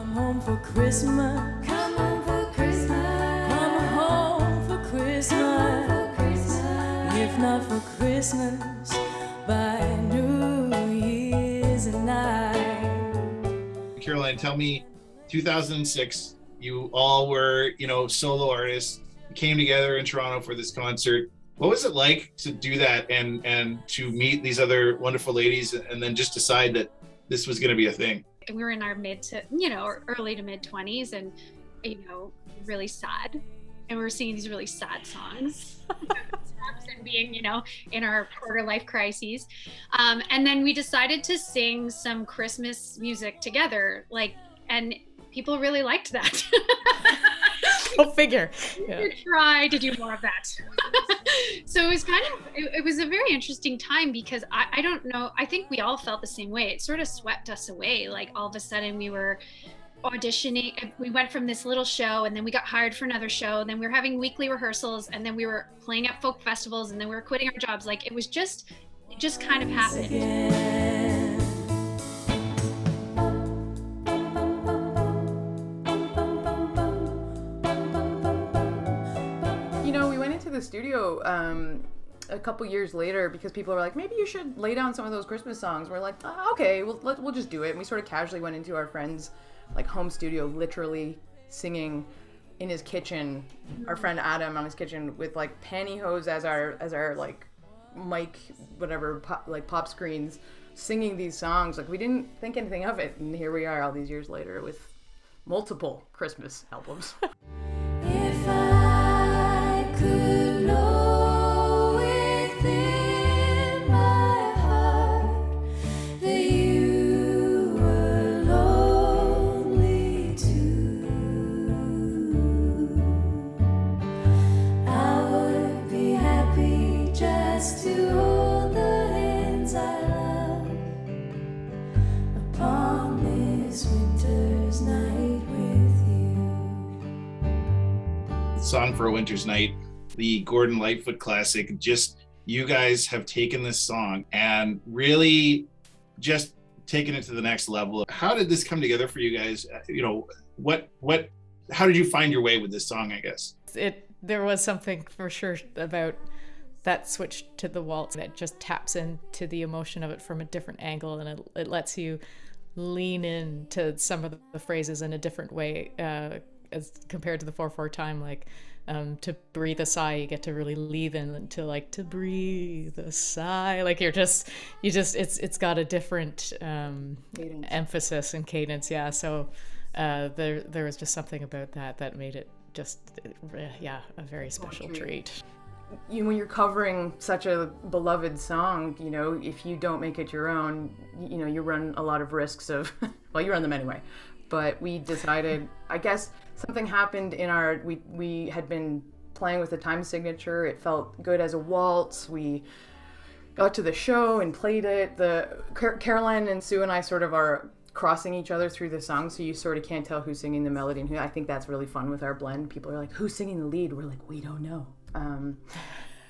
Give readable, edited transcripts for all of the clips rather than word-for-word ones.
Come home for Christmas. Come home for Christmas. Come home for Christmas. If not for Christmas, by New Year's night. Caroline, tell me, 2006, you all were, solo artists, came together in Toronto for this concert. What was it like to do that and to meet these other wonderful ladies and then just decide that this was going to be a thing? We were in our early to mid 20s and, really sad. And we were singing these really sad songs and being, in our quarter life crises. And then we decided to sing some Christmas music together, and people really liked that. Go figure. Yeah. We try to do more of that. So it was it was a very interesting time because I don't know, I think we all felt the same way. It sort of swept us away. Like all of a sudden we were auditioning. We went from this little show and then we got hired for another show. And then we were having weekly rehearsals and then we were playing at folk festivals and then we were quitting our jobs. Like it just kind of happened. The studio a couple years later because people were like, maybe you should lay down some of those Christmas songs. We're like, oh, okay, we'll just do it. And we sort of casually went into our friend's home studio, literally singing in his kitchen. Our friend Adam on his kitchen with pantyhose as our mic, whatever, pop screens, singing these songs. We didn't think anything of it, and here we are all these years later with multiple Christmas albums. If I could know within my heart that you were lonely too, I would be happy just to hold the hands I love upon this winter's night with you. Song for a Winter's Night, the Gordon Lightfoot classic. Just, you guys have taken this song and really just taken it to the next level. How did this come together for you guys? How did you find your way with this song, I guess? There was something for sure about that switch to the waltz that just taps into the emotion of it from a different angle, and it lets you lean into some of the phrases in a different way as compared to the 4/4 time. To breathe a sigh, you get to really lean into to breathe a sigh. It's got a different emphasis and cadence. Yeah. So there was just something about that made it just a very special treat. When you're covering such a beloved song, if you don't make it your own, you run a lot of risks of, well, you run them anyway. But we decided, I guess something happened in we had been playing with a time signature. It felt good as a waltz. We got to the show and played it. Caroline and Sue and I sort of are crossing each other through the song, so you sort of can't tell who's singing the melody and who. I think that's really fun with our blend. People are like, who's singing the lead? We're like, we don't know.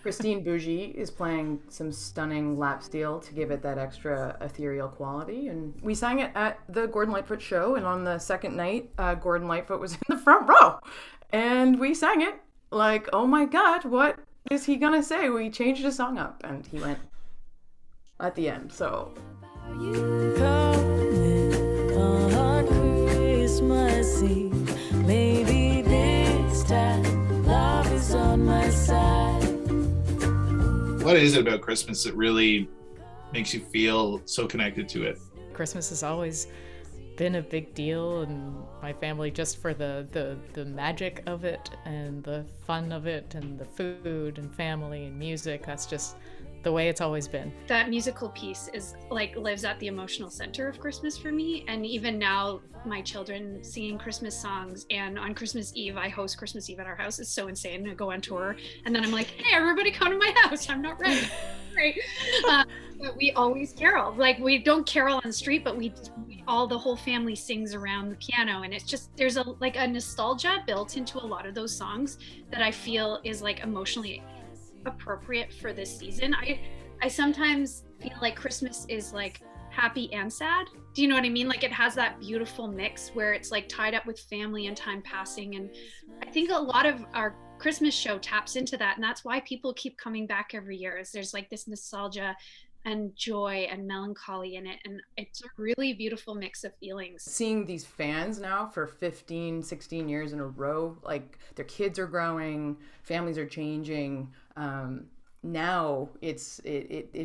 Christine Bougie is playing some stunning lap steel to give it that extra ethereal quality. And we sang it at the Gordon Lightfoot show, and on the second night, Gordon Lightfoot was in the front row. And we sang it like, oh my God, what is he gonna say? We changed the song up, and he went at the end, so. Coming on Christmas Eve, maybe this time love is on my side. What is it about Christmas that really makes you feel so connected to it? Christmas has always been a big deal in my family, just for the magic of it and the fun of it and the food and family and music. That's just the way it's always been. That musical piece is lives at the emotional center of Christmas for me. And even now, my children singing Christmas songs, and on Christmas Eve, I host Christmas Eve at our house. It's so insane. I go on tour and then I'm like, hey, everybody come to my house. I'm not ready. Right. But we always carol. We don't carol on the street, but the whole family sings around the piano. And it's just, there's a nostalgia built into a lot of those songs that I feel is emotionally appropriate for this season. I sometimes feel like Christmas is happy and sad. Do you know what I mean? Like it has that beautiful mix where it's like tied up with family and time passing. And I think a lot of our Christmas show taps into that. And that's why people keep coming back every year, is there's like this nostalgia and joy and melancholy in it. And it's a really beautiful mix of feelings. Seeing these fans now for 15, 16 years in a row, like their kids are growing, families are changing. Now it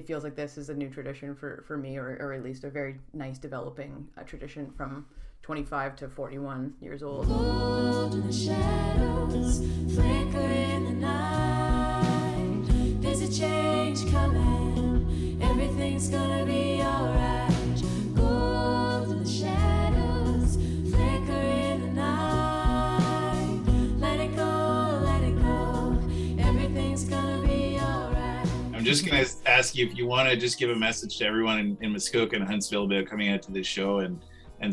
feels like this is a new tradition for me, or at least a very nice developing tradition from 25 to 41 years old. Gold in the shadows, flicker in the night. There's a change coming, everything's gonna be alright. Gold in the shadows, flicker in the night. Let it go, everything's gonna be alright. I'm just going to ask you if you want to just give a message to everyone in Muskoka and Huntsville about coming out to this show and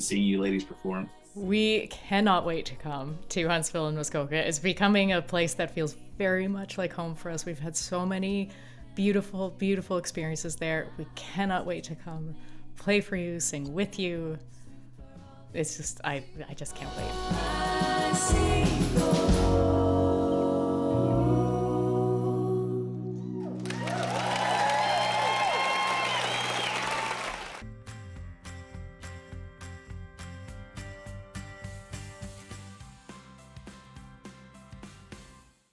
seeing you ladies perform. We cannot wait to come to Huntsville and Muskoka. It's becoming a place that feels very much like home for us. We've had so many beautiful, beautiful experiences there. We cannot wait to come play for you, sing with you. It's just, I just can't wait. I see gold.